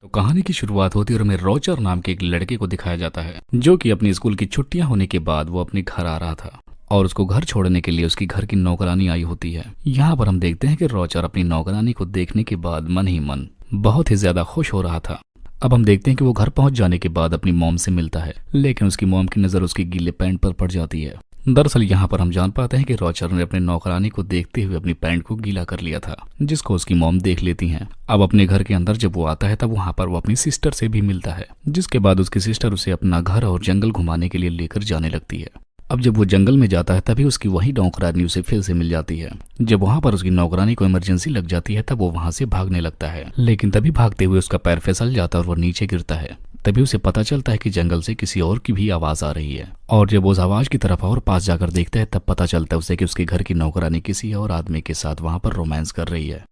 तो कहानी की शुरुआत होती है और हमें रॉजर नाम के एक लड़के को दिखाया जाता है जो कि अपनी स्कूल की छुट्टियां होने के बाद वो अपने घर आ रहा था और उसको घर छोड़ने के लिए उसकी घर की नौकरानी आई होती है। यहाँ पर हम देखते हैं कि रॉजर अपनी नौकरानी को देखने के बाद मन ही मन बहुत ही ज्यादा खुश हो रहा था। अब हम देखते हैं कि वो घर पहुंच जाने के बाद अपनी मॉम से मिलता है, लेकिन उसकी मॉम की नजर उसके गीले पैंट पर पड़ जाती है। दरअसल यहाँ पर हम जान पाते हैं कि रॉजर ने अपने नौकरानी को देखते हुए अपनी पैंट को गीला कर लिया था, जिसको उसकी मॉम देख लेती हैं। अब अपने घर के अंदर जब वो आता है तब वहाँ पर वो अपनी सिस्टर से भी मिलता है, जिसके बाद उसकी सिस्टर उसे अपना घर और जंगल घुमाने के लिए लेकर जाने लगती है। अब जब वो जंगल में जाता है तभी उसकी वही नौकरानी उसे फिर से मिल जाती है। जब वहां पर उसकी नौकरानी को इमरजेंसी लग जाती है तब वो वहां से भागने लगता है, लेकिन तभी भागते हुए उसका पैर फिसल जाता है और वो नीचे गिरता है। तभी उसे पता चलता है कि जंगल से किसी और की भी आवाज आ रही है, और जब वो उस आवाज की तरफ और पास जाकर देखता है तब पता चलता है उसे कि उसके घर की नौकरानी किसी और आदमी के साथ वहां पर रोमांस कर रही है।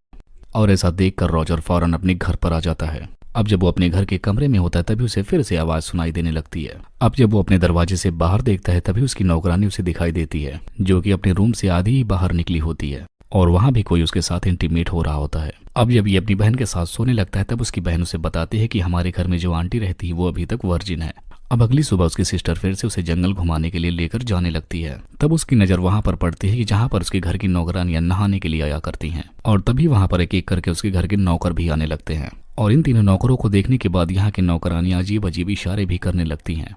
और ऐसा देखकर रॉजर फौरन अपने घर पर आ जाता है। अब जब वो अपने घर के कमरे में होता है तभी उसे फिर से आवाज सुनाई देने लगती है। अब जब वो अपने दरवाजे से बाहर देखता है तभी उसकी नौकरानी उसे दिखाई देती है, जो कि अपने रूम से आधी ही बाहर निकली होती है और वहां भी कोई उसके साथ इंटीमेट हो रहा होता है। अब जब ये अपनी बहन के साथ सोने लगता है तब उसकी बहन उसे बताती है कि हमारे घर में जो आंटी रहती है वो अभी तक वर्जिन है। अब अगली सुबह उसकी सिस्टर फिर से उसे जंगल घुमाने के लिए लेकर जाने लगती है। तब उसकी नजर वहां पर पड़ती है कि जहां पर उसके घर की नौकरानियां नहाने के लिए आया करती हैं, और तभी वहां पर एक एक करके उसके घर के नौकर भी आने लगते हैं। और इन तीनों नौकरों को देखने के बाद यहाँ की नौकरानियां अजीब अजीब इशारे भी करने लगती हैं।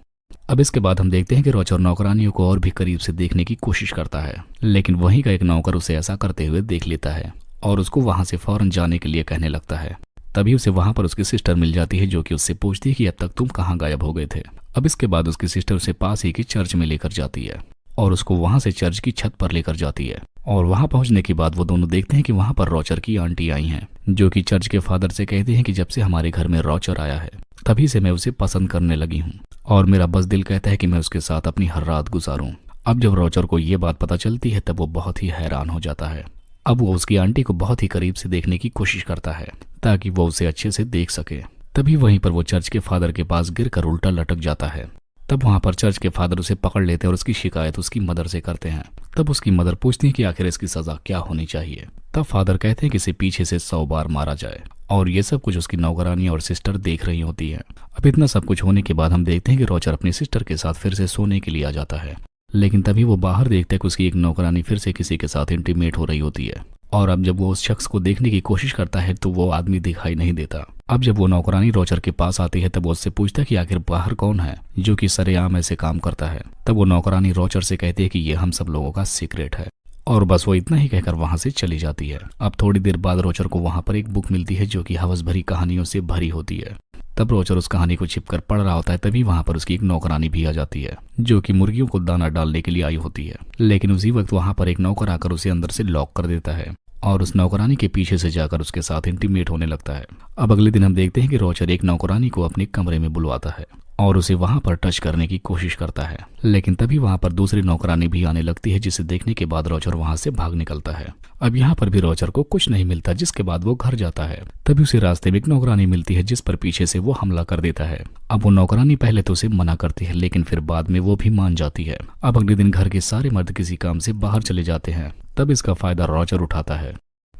अब इसके बाद हम देखते हैं कि रॉजर नौकरानियों को और भी करीब से देखने की कोशिश करता है, लेकिन वहीं का एक नौकर उसे ऐसा करते हुए देख लेता है और उसको वहां से फौरन जाने के लिए कहने लगता है। तभी उसे वहां पर उसकी सिस्टर मिल जाती है, जो कि उससे पूछती है कि अब तक तुम कहाँ गायब हो गए थे। अब इसके बाद उसकी सिस्टर उसे पास ही की चर्च में लेकर जाती है और उसको वहां से चर्च की छत पर लेकर जाती है। और वहां पहुंचने के बाद वो दोनों देखते हैं कि वहां पर रॉजर की आंटी आई हैं, जो कि चर्च के फादर से कहती हैं कि जब से हमारे घर में रॉजर आया है तभी से मैं उसे पसंद करने लगी हूँ और मेरा बस दिल कहता है कि मैं उसके साथ अपनी हर रात गुजारूं। अब जब रॉजर को ये बात पता चलती है तब वो बहुत ही हैरान हो जाता है। अब वो उसकी आंटी को बहुत ही करीब से देखने की कोशिश करता है ताकि वो उसे अच्छे से देख सके। तभी वहीं पर वो चर्च के फादर के पास गिरकर उल्टा लटक जाता है। तब वहां पर चर्च के फादर उसे पकड़ लेते हैं और उसकी शिकायत उसकी मदर से करते हैं। तब उसकी मदर पूछती है कि आखिर इसकी सजा क्या होनी चाहिए। तब फादर कहते हैं कि इसे पीछे से 100 बार मारा जाए, और ये सब कुछ उसकी नौकरानी और सिस्टर देख रही होती है। अब इतना सब कुछ होने के बाद हम देखते हैं कि रॉजर अपनी सिस्टर के साथ फिर से सोने के लिए आ जाता है, लेकिन तभी वो बाहर देखता है कि उसकी एक नौकरानी फिर से किसी के साथ इंटीमेट हो रही होती है। और अब जब वो उस शख्स को देखने की कोशिश करता है तो वो आदमी दिखाई नहीं देता। अब जब वो नौकरानी रॉजर के पास आती है तब वो उससे पूछता है कि आखिर बाहर कौन है जो कि सरेआम ऐसे काम करता है। तब वो नौकरानी रॉजर से कहती है कि ये हम सब लोगों का सीक्रेट है, और बस वो इतना ही कहकर वहां से चली जाती है। अब थोड़ी देर बाद रॉजर को वहां पर एक बुक मिलती है जो कि हवस भरी कहानियों से भरी होती है। तब रॉजर उस कहानी को छिपकर पढ़ रहा होता है। तभी वहां पर उसकी एक नौकरानी भी आ जाती है, जो कि मुर्गियों को दाना डालने के लिए आई होती है, लेकिन उसी वक्त वहां पर एक नौकर आकर उसे अंदर से लॉक कर देता है और उस नौकरानी के पीछे से जाकर उसके साथ इंटीमेट होने लगता है। अब अगले दिन हम देखते हैं कि रॉजर एक नौकरानी को अपने कमरे में बुलवाता है और उसे वहां पर टच करने की कोशिश करता है, लेकिन तभी वहां पर दूसरी नौकरानी भी आने लगती है, जिसे देखने के बाद रॉजर वहां से भाग निकलता है। अब यहाँ पर भी रॉजर को कुछ नहीं मिलता, जिसके बाद वो घर जाता है। तभी उसे रास्ते में एक नौकरानी मिलती है जिस पर पीछे से वो हमला कर देता है। अब वो नौकरानी पहले तो उसे मना करती है, लेकिन फिर बाद में वो भी मान जाती है। अब अगले दिन घर के सारे मर्द किसी काम से बाहर चले जाते हैं, तब इसका फायदा रॉजर उठाता है।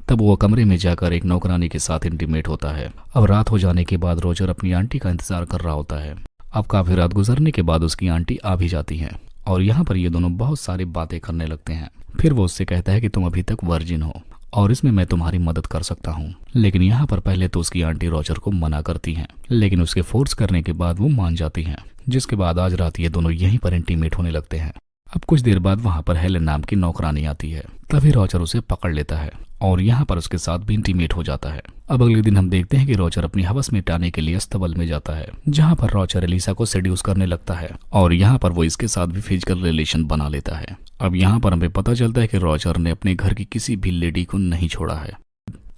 तब वो कमरे में जाकर एक नौकरानी के साथ इंटीमेट होता है। अब रात हो जाने के बाद रॉजर अपनी आंटी का इंतजार कर रहा होता है। अब काफी रात गुजरने के बाद उसकी आंटी आ भी जाती हैं और यहाँ पर ये दोनों बहुत सारी बातें करने लगते हैं। फिर वो उससे कहता है कि तुम अभी तक वर्जिन हो और इसमें मैं तुम्हारी मदद कर सकता हूँ, लेकिन यहाँ पर पहले तो उसकी आंटी रॉजर को मना करती हैं, लेकिन उसके फोर्स करने के बाद वो मान जाती हैं, जिसके बाद आज रात ये दोनों यहीं पर इंटीमेट होने लगते हैं। अब कुछ देर बाद वहां पर हेलेन नाम की नौकरानी आती है। तभी रॉजर उसे पकड़ लेता है और यहाँ पर उसके साथ भी इंटीमेट हो जाता है। अब अगले दिन हम देखते हैं कि रॉजर अपनी हवस मिटाने के लिए अस्तबल में जाता है, जहाँ पर रॉजर एलिसा को सेड्यूस करने लगता है और यहाँ पर वो इसके साथ भी फिजिकल रिलेशन बना लेता है। अब यहाँ पर हमें पता चलता है कि रॉजर ने अपने घर की किसी भी लेडी को नहीं छोड़ा है।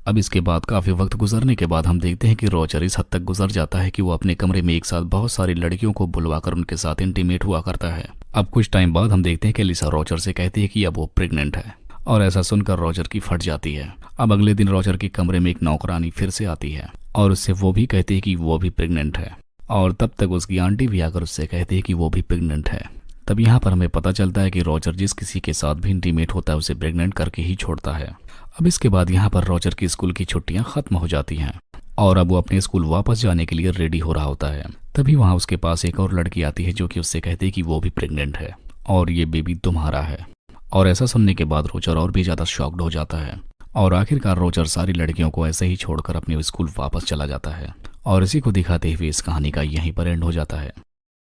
अब इसके बाद काफी वक्त गुजरने के बाद हम देखते हैं कि रॉजर इस हद तक गुजर जाता है कि वो अपने कमरे में एक साथ बहुत सारी लड़कियों को बुलवाकर उनके साथ इंटीमेट हुआ करता है। अब कुछ टाइम बाद हम देखते हैं कि एलिसा रॉजर से कहती है कि अब वो प्रेग्नेंट है, और ऐसा सुनकर रॉजर की फट जाती है। अब अगले दिन रॉजर के कमरे में एक नौकरानी फिर से आती है और उससे वो भी कहती है कि वो भी प्रेग्नेंट है, और तब तक उसकी आंटी भी आकर उससे कहती है कि वो भी प्रेग्नेंट है। तब यहाँ पर हमें पता चलता है कि रॉजर जिस किसी के साथ भी इंटीमेट होता है उसे प्रेग्नेंट करके ही छोड़ता है। अब इसके बाद यहाँ पर रॉजर की स्कूल की छुट्टियां खत्म हो जाती हैं और अब वो अपने स्कूल वापस जाने के लिए रेडी हो रहा होता है। तभी वहाँ उसके पास एक और लड़की आती है जो कि उससे कहती है कि वो भी प्रेग्नेंट है और ये बेबी तुम्हारा है। और ऐसा सुनने के बाद रोजर और भी ज़्यादा शॉक्ड हो जाता है और आखिरकार रोजर सारी लड़कियों को ऐसे ही छोड़कर अपने स्कूल वापस चला जाता है। और इसी को दिखाते हुए इस कहानी का यहीं पर एंड हो जाता है।